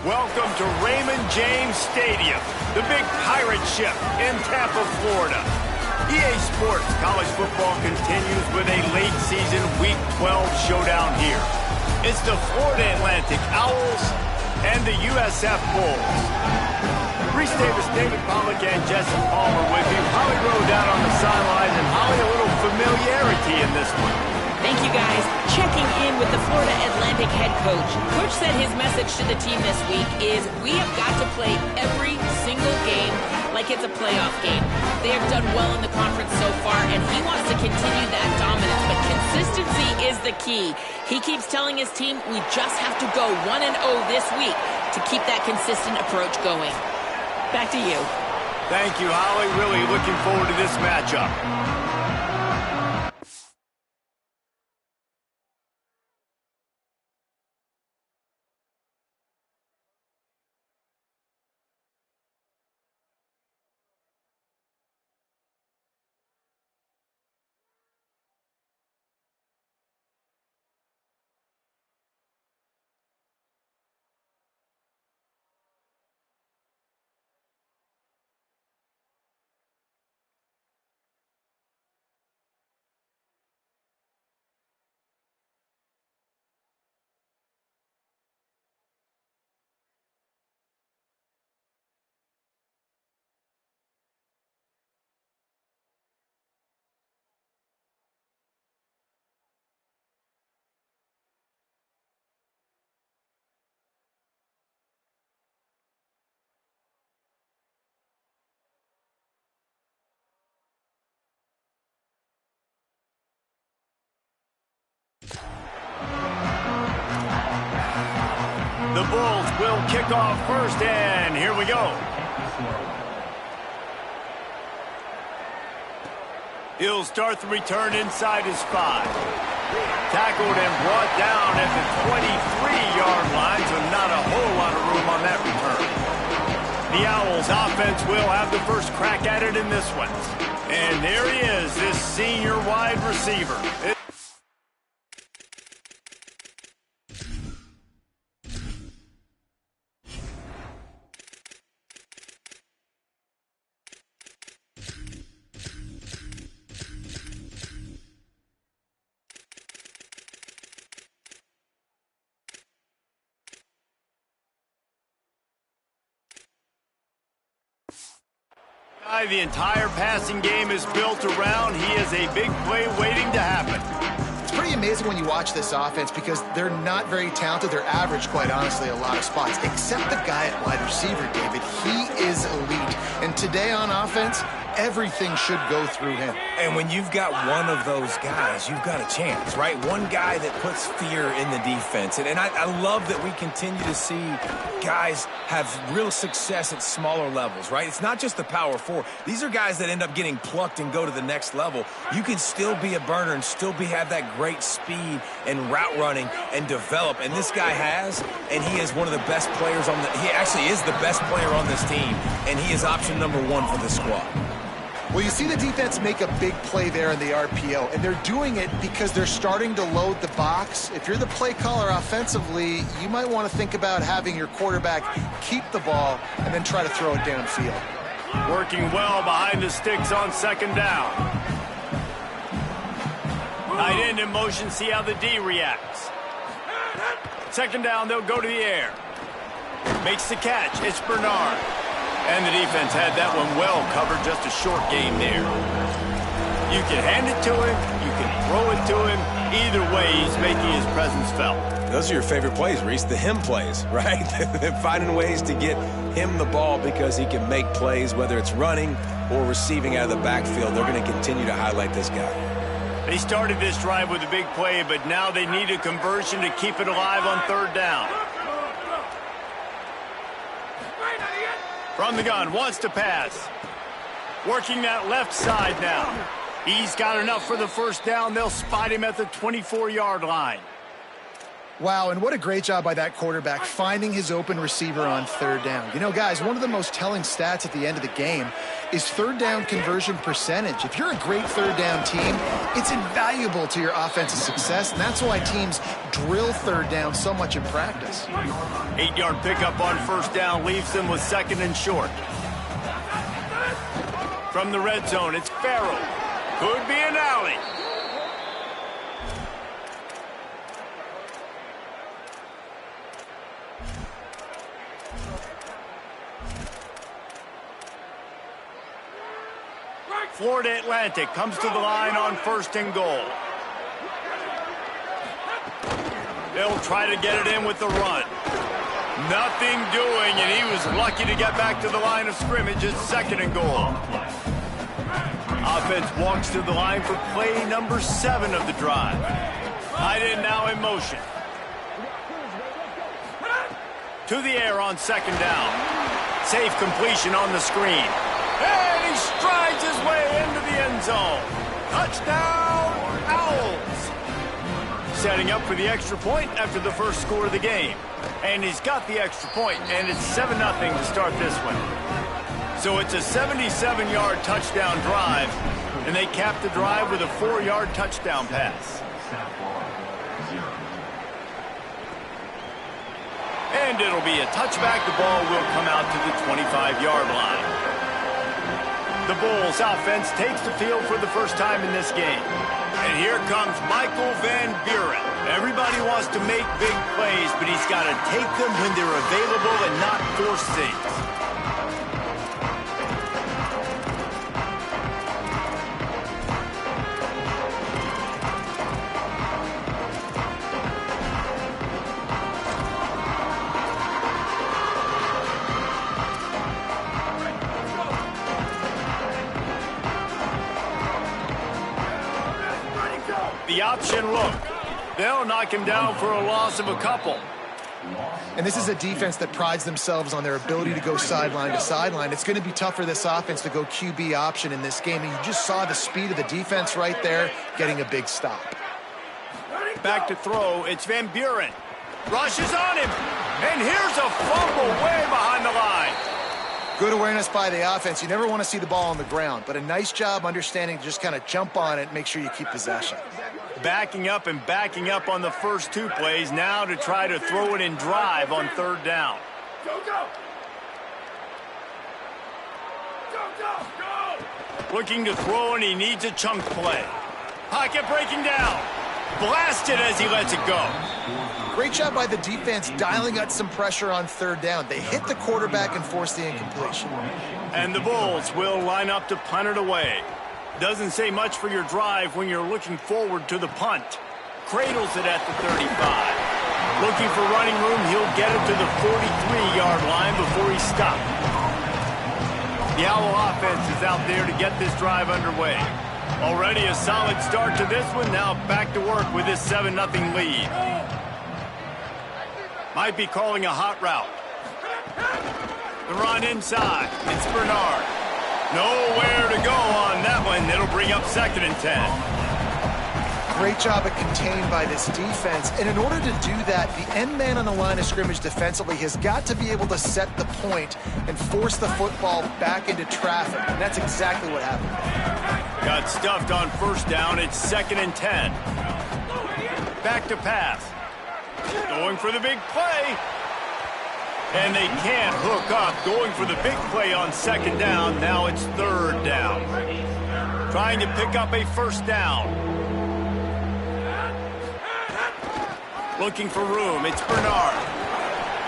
Welcome to Raymond James Stadium, the big pirate ship in Tampa, Florida. EA Sports College Football continues with a late season Week 12 showdown here. It's the Florida Atlantic Owls and the USF Bulls. Reese Davis, David Pollock, and Jesse Palmer with you. Holly Rowe down on the sidelines, and Holly, a little familiarity in this one. Thank you, guys. Checking in with the Florida Atlantic head coach. Coach said his message to the team this week is we have got to play every single game like it's a playoff game. They have done well in the conference so far, and he wants to continue that dominance, but consistency is the key. He keeps telling his team we just have to go 1-0 this week to keep that consistent approach going. Back to you. Thank you, Holly. Really looking forward to this matchup. The Bulls will kick off first, and here we go. He'll start the return inside his 5. Tackled and brought down at the 23-yard line, so not a whole lot of room on that return. The Owls offense will have the first crack at it in this one. And there he is, this senior wide receiver. The entire passing game is built around. He is a big play waiting to happen. It's pretty amazing when you watch this offense because they're not very talented. They're average, quite honestly, a lot of spots, except the guy at wide receiver, David. He is elite. And today on offense, everything should go through him. And when you've got one of those guys, you've got a chance, right? One guy that puts fear in the defense. And I love that we continue to see guys have real success at smaller levels, right? It's not just the power 4. These are guys that end up getting plucked and go to the next level. You can still be a burner and still have that great speed and route running and develop. And this guy has, and he is one of the best players on he actually is the best player on this team, and he is option number 1 for this squad. Well, you see the defense make a big play there in the RPO, and they're doing it because they're starting to load the box. If you're the play caller offensively, you might want to think about having your quarterback keep the ball and then try to throw it downfield. Working well behind the sticks on second down. Tight end in motion, see how the D reacts. Second down, they'll go to the air. Makes the catch, it's Bernard. And the defense had that one well covered, just a short game there. You can hand it to him, you can throw it to him. Either way, he's making his presence felt. Those are your favorite plays, Reese, the him plays, right? Finding ways to get him the ball because he can make plays, whether it's running or receiving out of the backfield. They're going to continue to highlight this guy. They started this drive with a big play, but now they need a conversion to keep it alive on third down. From the gun, wants to pass. Working that left side now. He's got enough for the first down. They'll spot him at the 24-yard line. Wow, and what a great job by that quarterback finding his open receiver on third down. You know, guys, one of the most telling stats at the end of the game is third down conversion percentage. If you're a great third down team, it's invaluable to your offensive success, and that's why teams drill third down so much in practice. 8-yard pickup on first down leaves them with second and short. From the red zone, it's Farrell. Could be an alley. Florida Atlantic comes to the line on first and goal. They'll try to get it in with the run. Nothing doing, and he was lucky to get back to the line of scrimmage at second and goal. Offense walks to the line for play number 7 of the drive. Tight end now in motion. To the air on second down. Safe completion on the screen. And he strides his way into the end zone. Touchdown, Owls. Setting up for the extra point after the first score of the game. And he's got the extra point, and it's 7-0 to start this one. So it's a 77-yard touchdown drive, and they cap the drive with a 4-yard touchdown pass. And it'll be a touchback. The ball will come out to the 25-yard line. The Bulls offense takes the field for the first time in this game. And here comes Michael Van Buren. Everybody wants to make big plays, but he's got to take them when they're available and not force things. The option look. They'll knock him down for a loss of a couple. And this is a defense that prides themselves on their ability to go sideline to sideline. It's going to be tough for this offense to go QB option in this game. And you just saw the speed of the defense right there, getting a big stop. Back to throw. It's Van Buren. Rushes on him. And here's a fumble way behind the line. Good awareness by the offense. You never want to see the ball on the ground, but a nice job understanding to just kind of jump on it and make sure you keep possession. Backing up and backing up on the first 2 plays now to try to throw it in drive on third down. Go, go! Go, go, go! Looking to throw, and he needs a chunk play. Pocket breaking down. Blasted as he lets it go. Great job by the defense dialing up some pressure on third down. They hit the quarterback and forced the incompletion. And the Bulls will line up to punt it away. Doesn't say much for your drive when you're looking forward to the punt. Cradles it at the 35. Looking for running room, he'll get it to the 43-yard line before he's stopped. The Owl offense is out there to get this drive underway. Already a solid start to this one. Now back to work with this 7-0 lead. Might be calling a hot route. The run inside. It's Bernard. Nowhere to go on that one. It'll bring up second and 10. Great job at contained by this defense. And in order to do that, the end man on the line of scrimmage defensively has got to be able to set the point and force the football back into traffic. And that's exactly what happened. Got stuffed on first down. It's second and 10. Back to pass. Going for the big play. And they can't hook up. Going for the big play on second down. Now it's third down. Trying to pick up a first down. Looking for room. It's Bernard.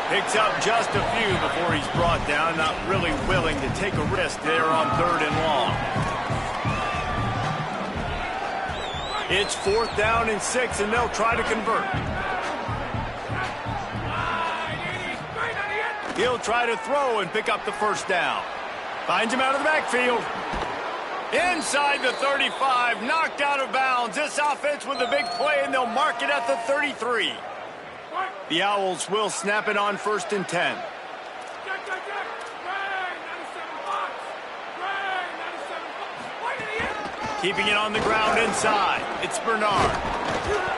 Picks up just a few before he's brought down. Not really willing to take a risk there on third and long. It's fourth down and 6, and they'll try to convert. He'll try to throw and pick up the first down. Finds him out of the backfield. Inside the 35, knocked out of bounds. This offense with a big play, and they'll mark it at the 33. The Owls will snap it on first and 10. Keeping it on the ground inside. It's Bernard.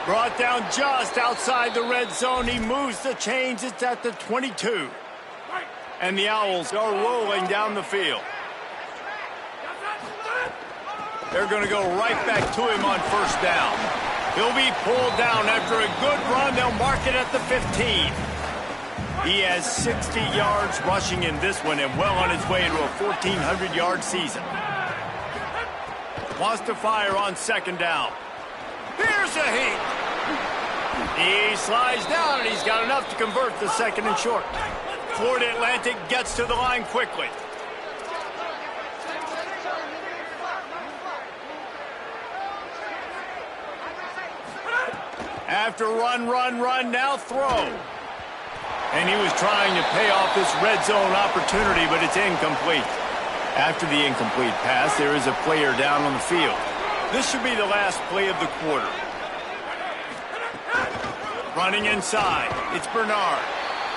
Brought down just outside the red zone. He moves the chains. It's at the 22. And the Owls are rolling down the field. They're going to go right back to him on first down. He'll be pulled down after a good run. They'll mark it at the 15. He has 60 yards rushing in this one and well on his way to a 1,400-yard season. Wants to fire on second down. Here's a heat. He slides down, and he's got enough to convert the second and short. Florida Atlantic gets to the line quickly. After run, now throw. And he was trying to pay off this red zone opportunity, but it's incomplete. After the incomplete pass, there is a player down on the field. This should be the last play of the quarter. Running inside, it's Bernard.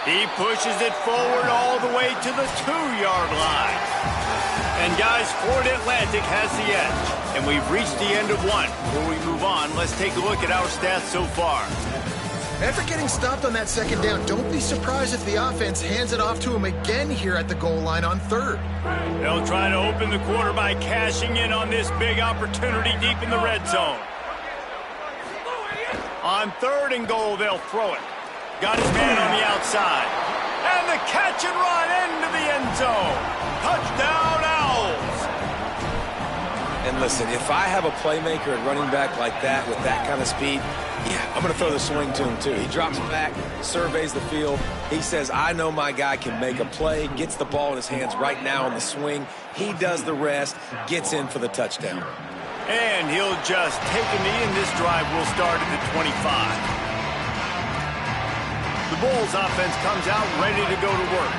He pushes it forward all the way to the 2-yard line. And guys, Florida Atlantic has the edge. And we've reached the end of one. Before we move on, let's take a look at our stats so far. After getting stopped on that second down, don't be surprised if the offense hands it off to him again here at the goal line on third. They'll try to open the quarter by cashing in on this big opportunity deep in the red zone. On third and goal, they'll throw it. Got his man on the outside. And the catch and run into the end zone. Touchdown, Owls. And listen, if I have a playmaker at running back like that with that kind of speed, yeah, I'm going to throw the swing to him too. He drops back, surveys the field. He says, I know my guy can make a play, gets the ball in his hands right now on the swing. He does the rest, gets in for the touchdown. And he'll just take a knee, and this drive will start at the 25. The Bulls offense comes out ready to go to work.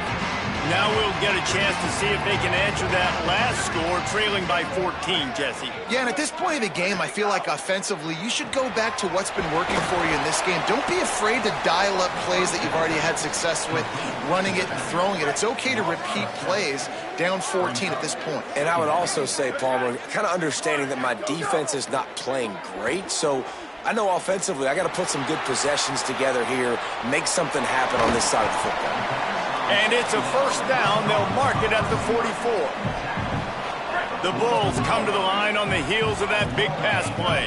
Now we'll get a chance to see if they can answer that last score, trailing by 14, Jesse. Yeah, and at this point of the game, I feel like offensively, you should go back to what's been working for you in this game. Don't be afraid to dial up plays that you've already had success with, running it and throwing it. It's okay to repeat plays down 14 at this point. And I would also say, Palmer, kind of understanding that my defense is not playing great, so I know offensively I got to put some good possessions together here, make something happen on this side of the football. And it's a first down. They'll mark it at the 44. The Bulls come to the line on the heels of that big pass play.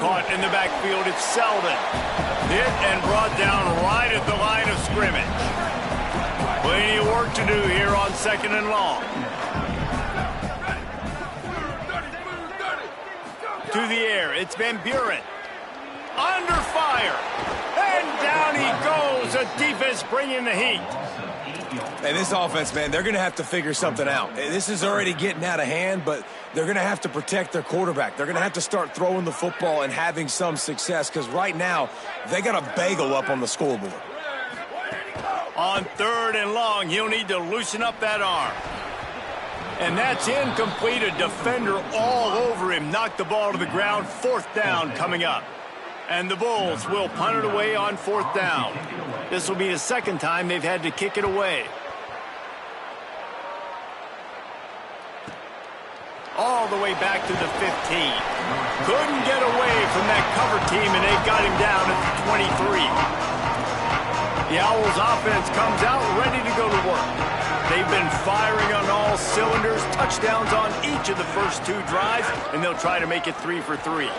Caught in the backfield, it's Selden. Hit and brought down right at the line of scrimmage. Plenty of work to do here on second and long. To the air, it's Van Buren. Under fire. And down he goes. A defense bringing the heat. And this offense, man, they're going to have to figure something out. This is already getting out of hand, but they're going to have to protect their quarterback. They're going to have to start throwing the football and having some success, because right now they got a bagel up on the scoreboard. On third and long, he'll need to loosen up that arm. And that's incomplete. A defender all over him. Knocked the ball to the ground. Fourth down coming up. And the Bulls will punt it away on fourth down. This will be the second time they've had to kick it away. All the way back to the 15. Couldn't get away from that cover team, and they got him down at the 23. The Owls offense comes out ready to go to work. They've been firing on all cylinders, touchdowns on each of the first two drives, and they'll try to make it 3 for 3.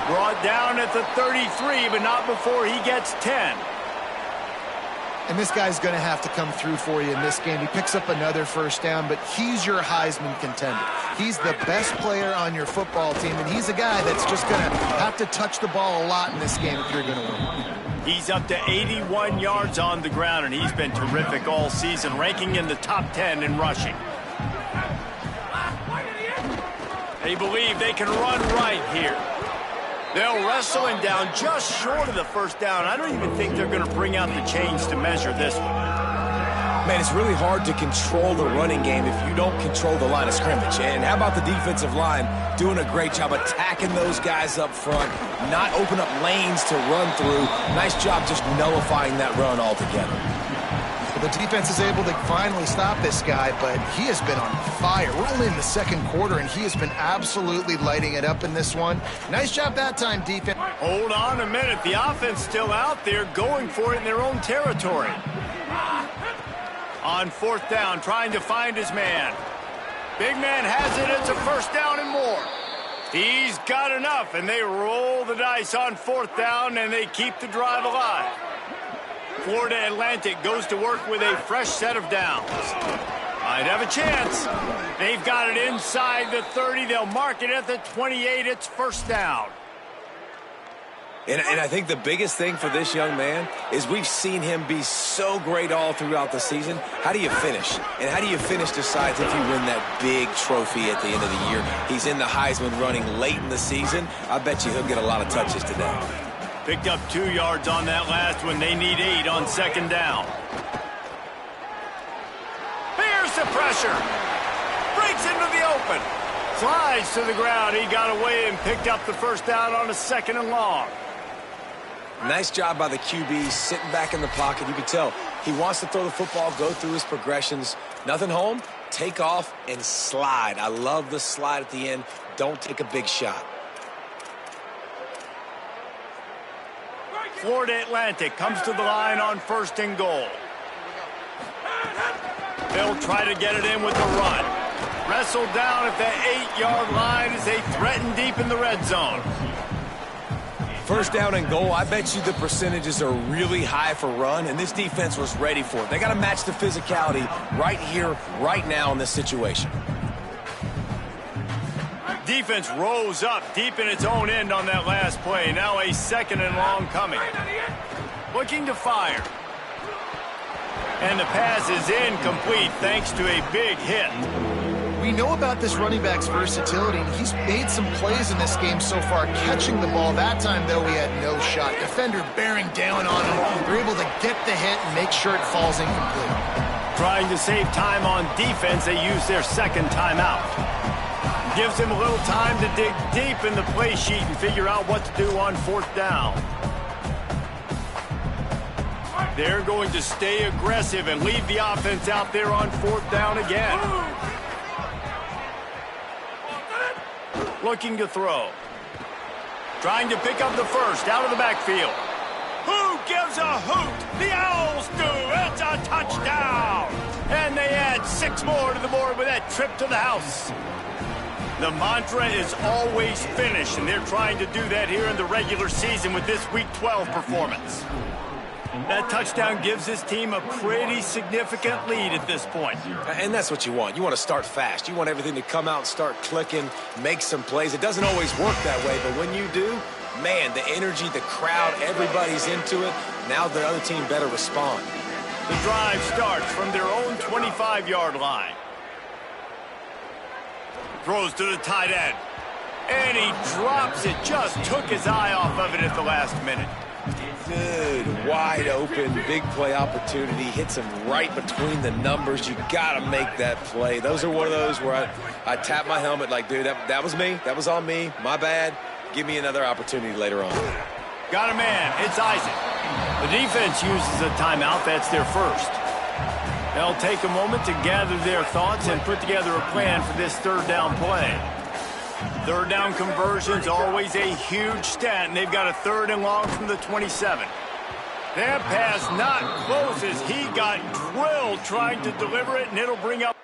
Brought down at the 33, but not before he gets 10. And this guy's going to have to come through for you in this game. He picks up another first down, but he's your Heisman contender. He's the best player on your football team, and he's a guy that's just going to have to touch the ball a lot in this game if you're going to win. He's up to 81 yards on the ground, and he's been terrific all season, ranking in the top 10 in rushing. They believe they can run right here. They'll wrestle him down just short of the first down. I don't even think they're going to bring out the chains to measure this one. Man, it's really hard to control the running game if you don't control the line of scrimmage. And how about the defensive line doing a great job attacking those guys up front, not open up lanes to run through. Nice job just nullifying that run altogether. The defense is able to finally stop this guy, but he has been on fire. We're only in the second quarter, and he has been absolutely lighting it up in this one. Nice job that time, defense. Hold on a minute. The offense still out there going for it in their own territory. On fourth down, trying to find his man. Big man has it. It's a first down and more. He's got enough, and they roll the dice on fourth down, and they keep the drive alive. Florida Atlantic goes to work with a fresh set of downs. Might have a chance. They've got it inside the 30. They'll mark it at the 28. It's first down. And I think the biggest thing for this young man is we've seen him be so great all throughout the season. How do you finish? And how do you finish decides if you win that big trophy at the end of the year. He's in the Heisman running late in the season. I bet you he'll get a lot of touches today. Picked up 2 yards on that last one. They need 8 on second down. Here's the pressure. Breaks into the open. Slides to the ground. He got away and picked up the first down on a second and long. Nice job by the QB, sitting back in the pocket. You can tell he wants to throw the football, go through his progressions. Nothing home, take off, and slide. I love the slide at the end. Don't take a big shot. Florida Atlantic comes to the line on first and goal. They'll try to get it in with the run. Wrestled down at the 8-yard line as they threaten deep in the red zone. First down and goal, I bet you the percentages are really high for run, and this defense was ready for it. They got to match the physicality right here, right now in this situation. Defense rose up deep in its own end on that last play. Now a second and long coming. Looking to fire. And the pass is incomplete thanks to a big hit. We know about this running back's versatility, and he's made some plays in this game so far, catching the ball. That time, though, he had no shot. Defender bearing down on him. They're able to get the hit and make sure it falls incomplete. Trying to save time on defense, they use their second timeout. Gives him a little time to dig deep in the play sheet and figure out what to do on fourth down. They're going to stay aggressive and leave the offense out there on fourth down again. Looking to throw. Trying to pick up the first out of the backfield. Who gives a hoot? The Owls do. It's a touchdown. And they add 6 more to the board with that trip to the house. The mantra is always finish, and they're trying to do that here in the regular season with this Week 12 performance. That touchdown gives his team a pretty significant lead at this point. And that's what you want. You want to start fast. You want everything to come out and start clicking, make some plays. It doesn't always work that way, but when you do, man, the energy, the crowd, everybody's into it. Now the other team better respond. The drive starts from their own 25-yard line. Throws to the tight end. And he drops it. Just took his eye off of it at the last minute. Good, wide open, big play opportunity. Hits him right between the numbers. You got to make that play. Those are one of those where I tap my helmet like, dude, that was me. That was on me. My bad. Give me another opportunity later on. Got a man. It's Isaac. The defense uses a timeout. That's their first. They'll take a moment to gather their thoughts and put together a plan for this third down play. Third down conversion's always a huge stat, and they've got a third and long from the 27. That pass not close as he got drilled trying to deliver it, and it'll bring up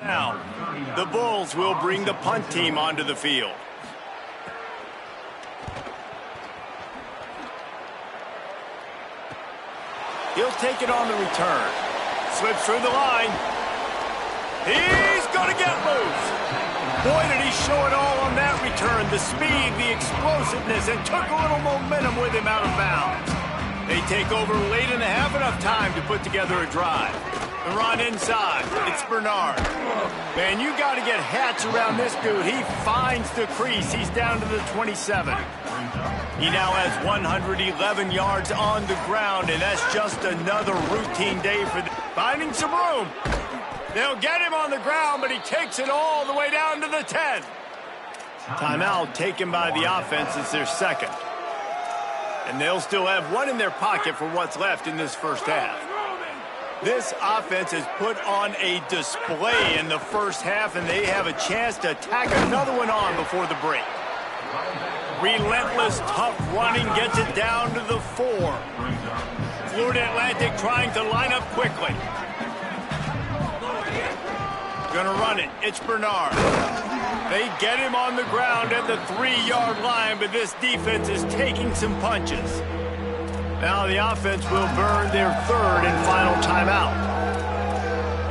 now. The Bulls will bring the punt team onto the field. He'll take it on the return. Slips through the line. He's going to get loose. Boy, did he show it all on that return. The speed, the explosiveness, and took a little momentum with him out of bounds. They take over late in the half, enough time to put together a drive. The run inside. It's Bernard. Man, you got to get hats around this dude. He finds the crease. He's down to the 27. He now has 111 yards on the ground, and that's just another routine day for them. Finding some room. They'll get him on the ground, but he takes it all the way down to the 10. Timeout taken by the offense. It's their second. And they'll still have one in their pocket for what's left in this first half. This offense has put on a display in the first half, and they have a chance to tack another one on before the break. Relentless, tough running gets it down to the 4. Florida Atlantic trying to line up quickly. Gonna run it. It's Bernard. They get him on the ground at the 3-yard line, but this defense is taking some punches. Now the offense will burn their 3rd and final timeout.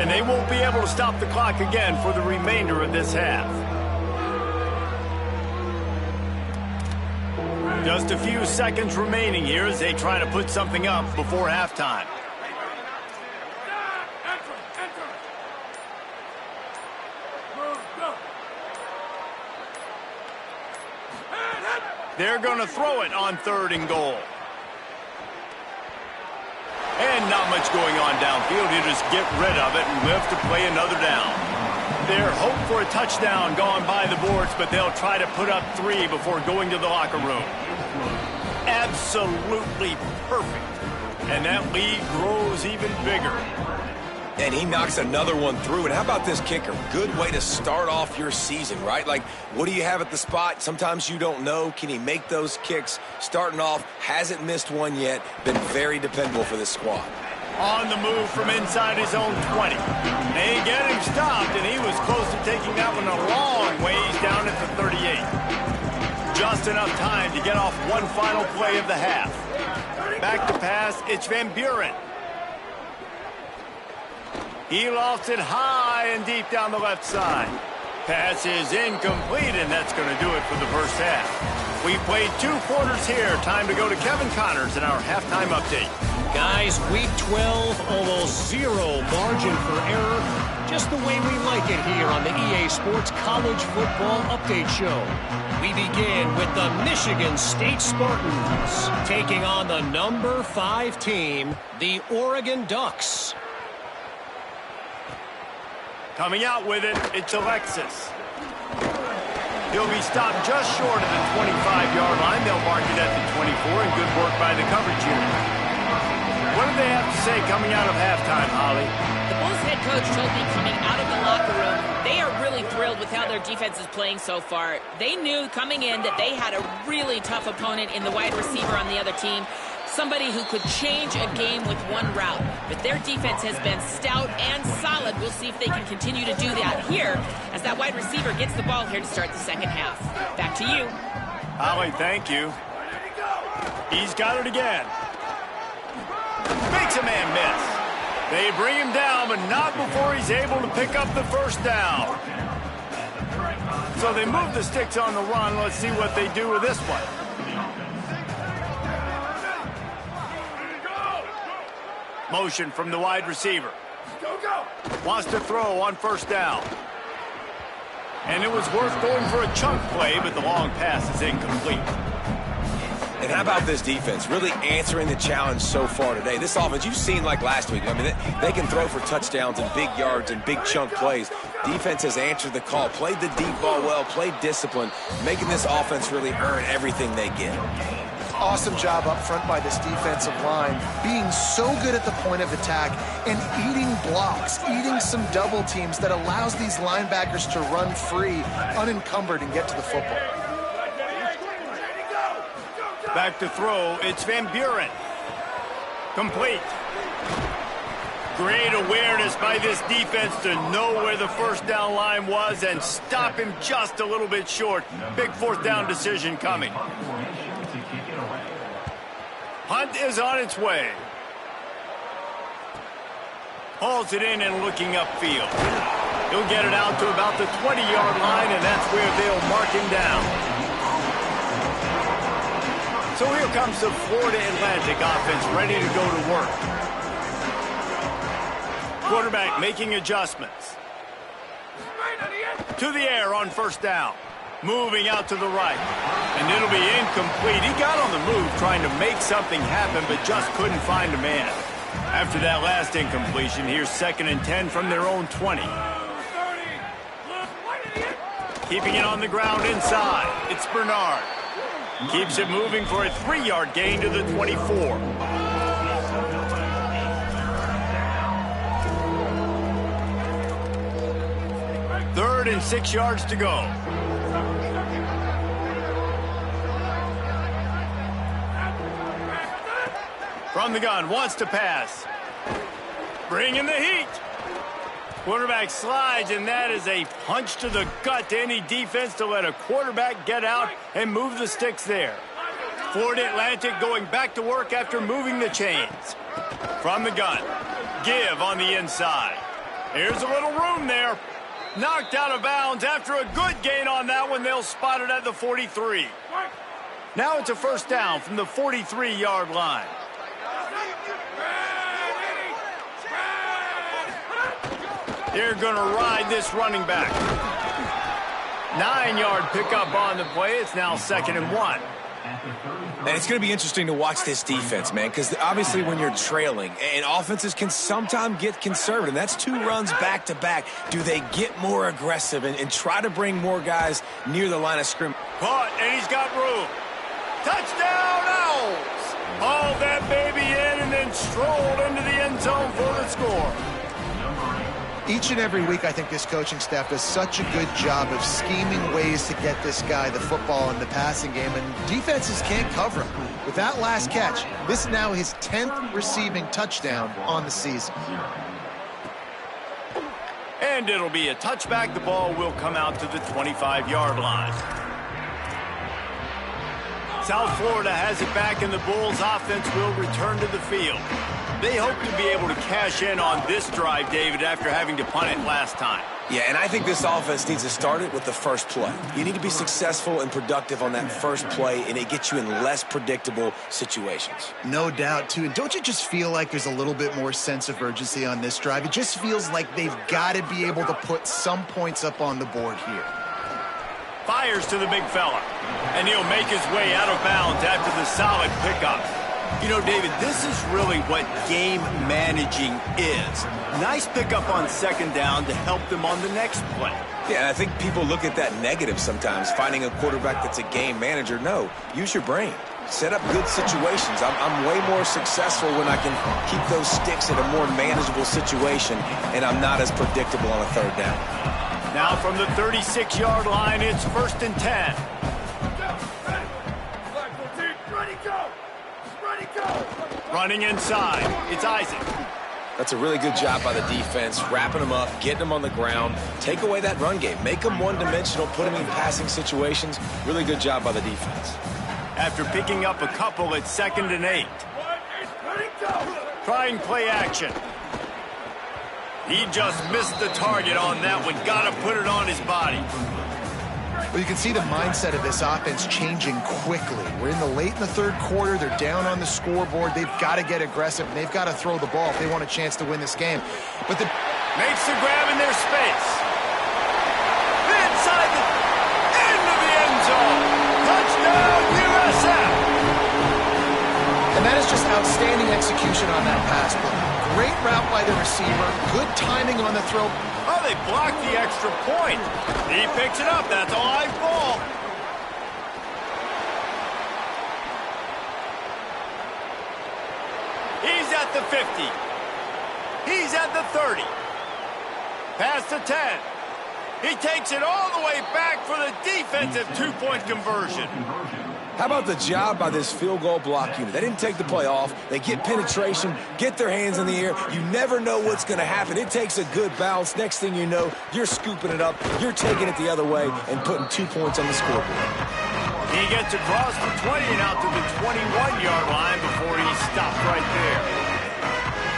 And they won't be able to stop the clock again for the remainder of this half. Just a few seconds remaining here as they try to put something up before halftime. They're going to throw it on 3rd and goal. And not much going on downfield. He'll just get rid of it and live to play another down. Their hope for a touchdown gone by the boards, but they'll try to put up 3 before going to the locker room. Absolutely perfect. And that lead grows even bigger. And he knocks another one through. And how about this kicker? Good way to start off your season, right? Like, what do you have at the spot? Sometimes you don't know. Can he make those kicks? Starting off, hasn't missed one yet. Been very dependable for this squad. On the move from inside his own 20. They get him stopped, and he was close to taking that one a long ways down at the 38. Just enough time to get off one final play of the half. Back to pass, it's Van Buren. He lofts it high and deep down the left side. Pass is incomplete, and that's going to do it for the first half. We played 2 quarters here. Time to go to Kevin Connors in our halftime update. Guys, week 12, almost 0 margin for error. Just the way we like it here on the EA Sports College Football Update Show. We begin with the Michigan State Spartans taking on the number 5 team, the Oregon Ducks. Coming out with it, it's Alexis. He'll be stopped just short of the 25-yard line. They'll mark it at the 24, and good work by the coverage unit. What do they have to say coming out of halftime, Holly? The Bulls head coach told me coming out of the locker room, they are really thrilled with how their defense is playing so far. They knew coming in that they had a really tough opponent in the wide receiver on the other team. Somebody who could change a game with one route. But their defense has been stout and solid. We'll see if they can continue to do that here as that wide receiver gets the ball here to start the second half. Back to you. Holly, thank you. He's got it again. Makes a man miss. They bring him down, but not before he's able to pick up the first down. So they move the sticks on the run. Let's see what they do with this one. Motion from the wide receiver. Wants to throw on first down. And it was worth going for a chunk play, but the long pass is incomplete. And how about this defense? Really answering the challenge so far today. This offense, you've seen like last week. I mean, they can throw for touchdowns and big yards and big chunk plays. Defense has answered the call, played the deep ball well, played discipline, making this offense really earn everything they get. Awesome job up front by this defensive line, being so good at the point of attack and eating blocks, eating some double teams that allows these linebackers to run free, unencumbered, and get to the football. Back to throw, it's Van Buren. Complete. Great awareness by this defense to know where the first down line was and stop him just a little bit short. Big fourth down decision coming. Hunt is on its way. Hauls it in and looking upfield. He'll get it out to about the 20-yard line, and that's where they'll mark him down. So here comes the Florida Atlantic offense ready to go to work. Quarterback making adjustments. To the air on first down. Moving out to the right. And it'll be incomplete. He got on the move trying to make something happen, but just couldn't find a man. After that last incompletion, here's 2nd and 10 from their own 20. Keeping it on the ground inside. It's Bernard. Keeps it moving for a 3-yard gain to the 24. Third and 6 yards to go. From the gun, wants to pass. Bringing the heat. Quarterback slides, and that is a punch to the gut to any defense to let a quarterback get out and move the sticks there. Florida Atlantic going back to work after moving the chains. From the gun, give on the inside. Here's a little room there. Knocked out of bounds after a good gain on that one. They'll spot it at the 43. Now it's a first down from the 43-yard line. They're going to ride this running back. 9-yard pickup on the play. It's now 2nd and 1. And it's going to be interesting to watch this defense, man, because obviously when you're trailing, and offenses can sometimes get conservative. That's 2 runs back-to-back. Do they get more aggressive and try to bring more guys near the line of scrimmage? Caught, and he's got room. Touchdown, Owls! Hauled that baby in and then strolled into the end zone for the score. Each and every week, I think this coaching staff does such a good job of scheming ways to get this guy the football in the passing game, and defenses can't cover him. With that last catch, this is now his 10th receiving touchdown on the season. And it'll be a touchback. The ball will come out to the 25-yard line. South Florida has it back, and the Bulls offense will return to the field. They hope to be able to cash in on this drive, David, after having to punt it last time. Yeah, and I think this offense needs to start it with the first play. You need to be successful and productive on that first play, and it gets you in less predictable situations. No doubt, too. And don't you just feel like there's a little bit more sense of urgency on this drive? It just feels like they've got to be able to put some points up on the board here. Fires to the big fella, and he'll make his way out of bounds after the solid pickup. You know, David, this is really what game managing is. Nice pickup on 2nd down to help them on the next play. Yeah, and I think people look at that negative sometimes, finding a quarterback that's a game manager. No, use your brain. Set up good situations. I'm way more successful when I can keep those sticks in a more manageable situation, and I'm not as predictable on a 3rd down. Now from the 36-yard line, it's 1st and 10. Running inside, it's Isaac. That's a really good job by the defense, wrapping them up, getting them on the ground. Take away that run game. Make them one-dimensional, put them in passing situations. Really good job by the defense. After picking up a couple, it's 2nd and 8. Trying play action. He just missed the target on that one. Got to put it on his body. Well, you can see the mindset of this offense changing quickly. We're late in the 3rd quarter. They're down on the scoreboard. They've got to get aggressive, and they've got to throw the ball if they want a chance to win this game. But makes the grab in their space. Inside the end of the end zone. Touchdown, USF. And that is just outstanding execution on that pass play. Great route by the receiver. Good timing on the throw. Oh, they blocked the extra point. He picks it up. That's a live ball. He's at the 50. He's at the 30. Past the 10. He takes it all the way back for the defensive 2-point conversion. How about the job by this field goal block unit? They didn't take the play off. They get penetration, get their hands in the air. You never know what's going to happen. It takes a good bounce. Next thing you know, you're scooping it up. You're taking it the other way and putting 2 points on the scoreboard. He gets across the 20 and out to the 21-yard line before he stopped right there.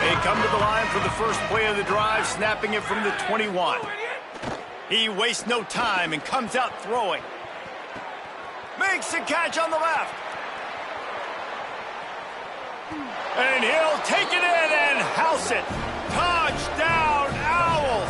They come to the line for the first play of the drive, snapping it from the 21. He wastes no time and comes out throwing. Makes the catch on the left. And he'll take it in and house it. Touchdown, Owls.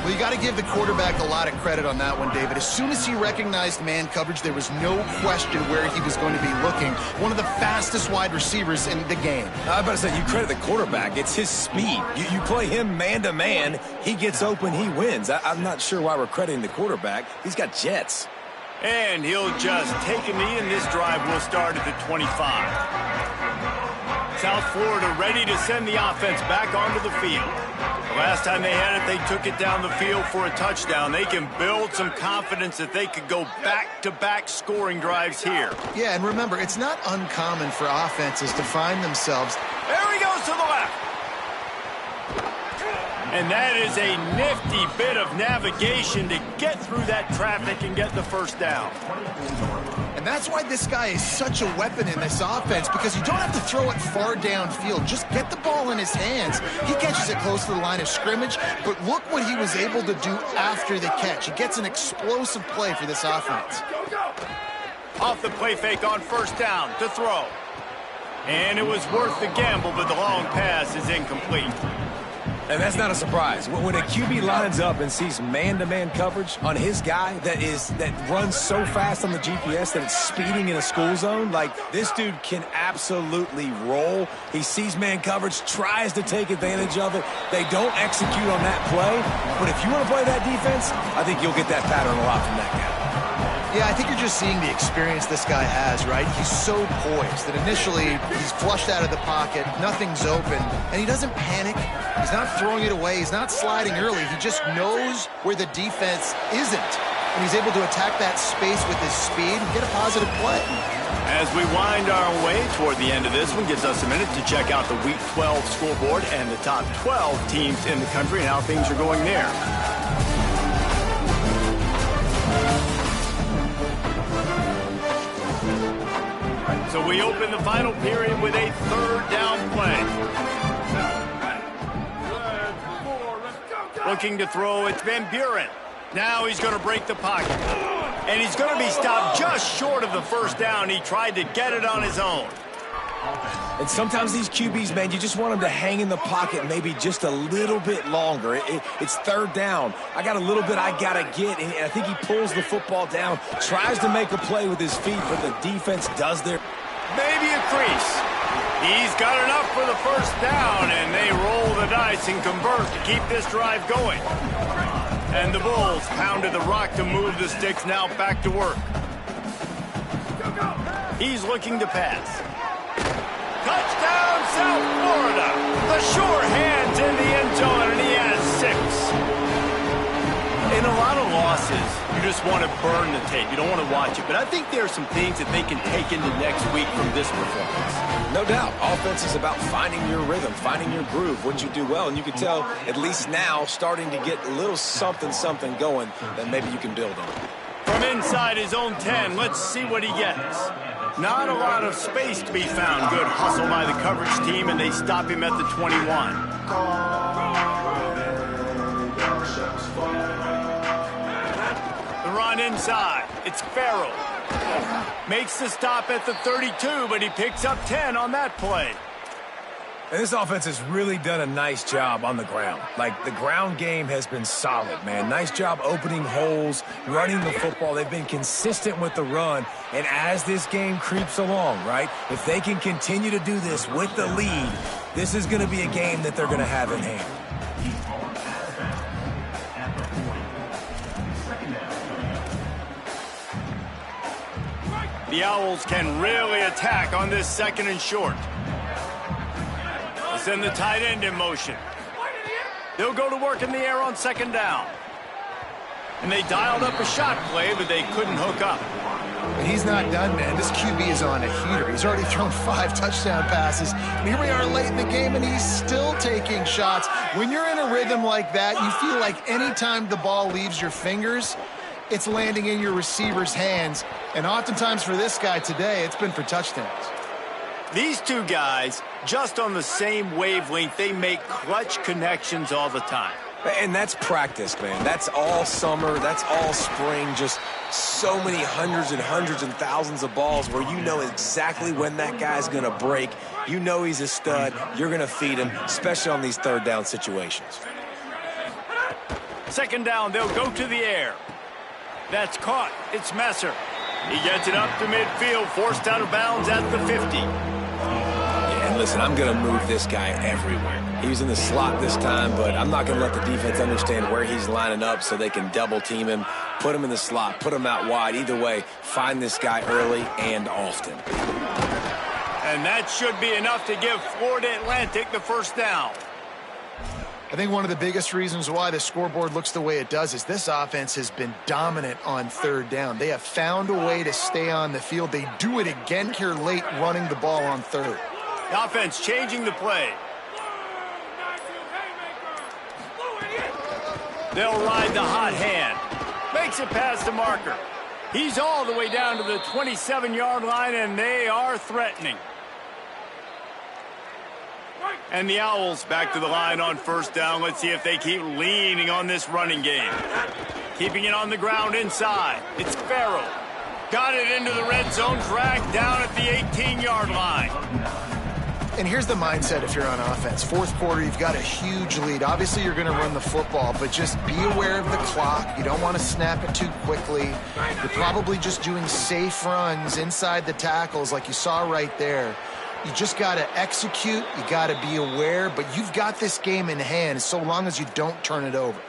Well, you got to give the quarterback a lot of credit on that one, David. As soon as he recognized man coverage, there was no question where he was going to be looking. One of the fastest wide receivers in the game. I was about to say, you credit the quarterback. It's his speed. You play him man-to-man, he gets open, he wins. I'm not sure why we're crediting the quarterback. He's got jets. And he'll just take a knee, and this drive will start at the 25. South Florida ready to send the offense back onto the field. The last time they had it, they took it down the field for a touchdown. They can build some confidence that they could go back-to-back scoring drives here. Yeah, and remember, it's not uncommon for offenses to find themselves. There he goes to the left. And that is a nifty bit of navigation to get through that traffic and get the first down. And that's why this guy is such a weapon in this offense, because you don't have to throw it far downfield. Just get the ball in his hands. He catches it close to the line of scrimmage, but look what he was able to do after the catch. He gets an explosive play for this offense. Off the play fake on first down to throw. And it was worth the gamble, but the long pass is incomplete. And that's not a surprise. When a QB lines up and sees man-to-man coverage on his guy that runs so fast on the GPS that it's speeding in a school zone, like, this dude can absolutely roll. He sees man coverage, tries to take advantage of it. They don't execute on that play. But if you want to play that defense, I think you'll get that pattern a lot from that guy. Yeah, I think you're just seeing the experience this guy has, right? He's so poised that initially he's flushed out of the pocket, nothing's open, and he doesn't panic. He's not throwing it away. He's not sliding early. He just knows where the defense isn't, and he's able to attack that space with his speed and get a positive play. As we wind our way toward the end of this one, gives us a minute to check out the Week 12 scoreboard and the top 12 teams in the country and how things are going there. So we open the final period with a third down play. Looking to throw, it's Van Buren. Now he's going to break the pocket. And he's going to be stopped just short of the first down. He tried to get it on his own. And sometimes these QBs, man, you just want them to hang in the pocket maybe just a little bit longer. It's third down. I got a little bit I got to get, and I think he pulls the football down, tries to make a play with his feet, but the defense does their... Maybe a crease. He's got enough for the first down, and they roll the dice and convert to keep this drive going. And the Bulls pounded the rock to move the sticks, now back to work. He's looking to pass. Touchdown, South Florida. The sure hands in the end zone, and he has 6. In a lot of losses, you just want to burn the tape. You don't want to watch it. But I think there are some things that they can take into next week from this performance. No doubt. Offense is about finding your rhythm, finding your groove, what you do well. And you can tell, at least now, starting to get a little something going that maybe you can build on. From inside his own 10, let's see what he gets. Not a lot of space to be found. Good hustle by the coverage team, and they stop him at the 21. The run inside. It's Farrell. Makes the stop at the 32, but he picks up 10 on that play. And this offense has really done a nice job on the ground. Like, the ground game has been solid, man. Nice job opening holes, running the football. They've been consistent with the run. And as this game creeps along, right, if they can continue to do this with the lead, this is going to be a game that they're going to have in hand. The Owls can really attack on this second and short. They send the tight end in motion. They'll go to work in the air on second down. And they dialed up a shot play, but they couldn't hook up. But he's not done, man. This QB is on a heater. He's already thrown 5 touchdown passes. And here we are late in the game, and he's still taking shots. When you're in a rhythm like that, you feel like anytime the ball leaves your fingers, it's landing in your receiver's hands. And oftentimes for this guy today, it's been for touchdowns. These two guys, just on the same wavelength, they make clutch connections all the time. And that's practice, man. That's all summer. That's all spring. Just so many hundreds and thousands of balls where you know exactly when that guy's going to break. You know he's a stud. You're going to feed him, especially on these third down situations. Second down, they'll go to the air. That's caught. It's Messer. He gets it up to midfield, forced out of bounds at the 50. And listen, I'm going to move this guy everywhere. He was in the slot this time, but I'm not going to let the defense understand where he's lining up so they can double team him, put him in the slot, put him out wide. Either way, find this guy early and often. And that should be enough to give Florida Atlantic the first down. I think one of the biggest reasons why the scoreboard looks the way it does is this offense has been dominant on third down. They have found a way to stay on the field. They do it again here late, running the ball on third. The offense changing the play. They'll ride the hot hand. Makes it past the marker. He's all the way down to the 27-yard line, and they are threatening. And the Owls back to the line on first down. Let's see if they keep leaning on this running game. Keeping it on the ground inside. It's Farrell. Got it into the red zone, dragged down at the 18-yard line. And here's the mindset if you're on offense. Fourth quarter, you've got a huge lead. Obviously, you're going to run the football, but just be aware of the clock. You don't want to snap it too quickly. You're probably just doing safe runs inside the tackles like you saw right there. You just got to execute. You got to be aware, but you've got this game in hand so long as you don't turn it over.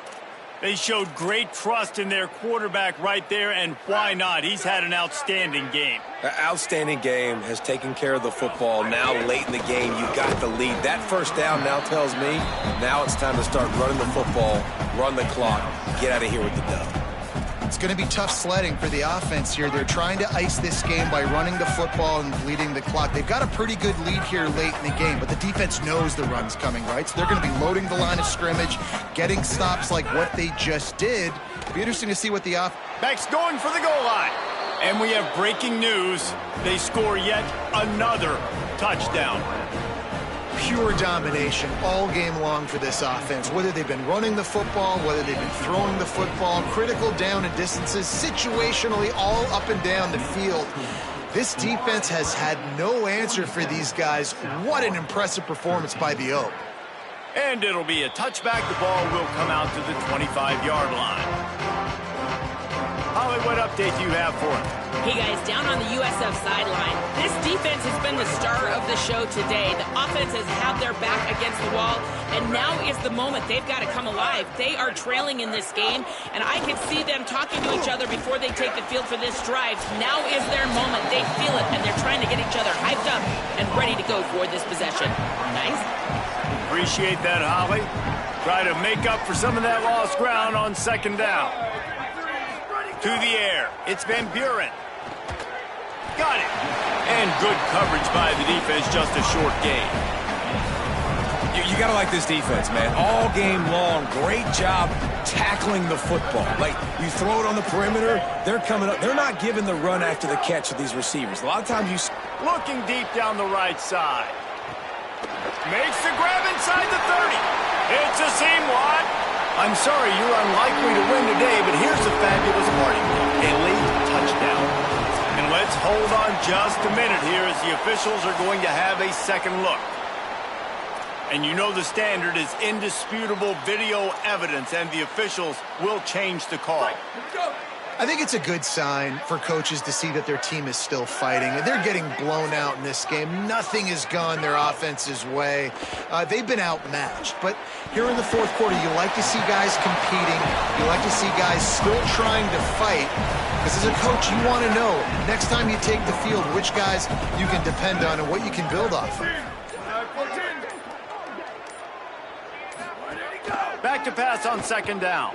They showed great trust in their quarterback right there, and why not? He's had an outstanding game. An outstanding game, has taken care of the football. Now late in the game, you got the lead. That first down now tells me now it's time to start running the football, run the clock, get out of here with the dub. It's going to be tough sledding for the offense here. They're trying to ice this game by running the football and bleeding the clock. They've got a pretty good lead here late in the game, but the defense knows the run's coming, right? So they're going to be loading the line of scrimmage, getting stops like what they just did. It'll be interesting to see what the Backs going for the goal line. And we have breaking news. They score yet another touchdown. Pure domination all game long for this offense. Whether they've been running the football, whether they've been throwing the football, critical down and distances, situationally all up and down the field. This defense has had no answer for these guys. What an impressive performance by the Oak. And it'll be a touchback. The ball will come out to the 25-yard line. Holly, what update do you have for us? Hey guys, down on the USF sideline, this defense has been the star of the show today. The offense has had their back against the wall, and now is the moment. They've got to come alive. They are trailing in this game, and I can see them talking to each other before they take the field for this drive. Now is their moment. They feel it, and they're trying to get each other hyped up and ready to go for this possession. Nice. Appreciate that, Holly. Try to make up for some of that lost ground on second down. To the air. It's Van Buren. Got it. And good coverage by the defense, just a short gain. You got to like this defense, man. All game long, great job tackling the football. Like, you throw it on the perimeter, they're coming up. They're not giving the run after the catch of these receivers. A lot of times you... Looking deep down the right side. Makes the grab inside the 30. It's a seam wide. I'm sorry, you're unlikely to win today, but here's the fabulous part. A late touchdown. And let's hold on just a minute here as the officials are going to have a second look. And you know the standard is indisputable video evidence, and the officials will change the call. I think it's a good sign for coaches to see that their team is still fighting. They're getting blown out in this game. Nothing has gone their offense's way. They've been outmatched. But here in the fourth quarter, you like to see guys competing. You like to see guys still trying to fight. Because as a coach, you want to know, next time you take the field, which guys you can depend on and what you can build off of. Back to pass on second down.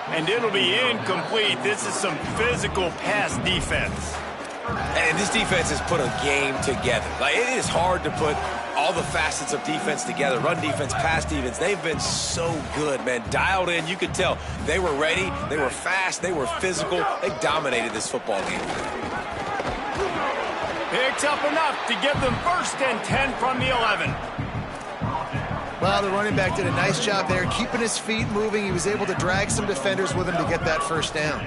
And it'll be incomplete. This is some physical pass defense. And this defense has put a game together. Like, it is hard to put all the facets of defense together. Run defense, pass defense. They've been so good, man. Dialed in. You could tell they were ready. They were fast. They were physical. They dominated this football game. Picks up enough to give them first and 10 from the 11. Well, the running back did a nice job there, keeping his feet moving. He was able to drag some defenders with him to get that first down.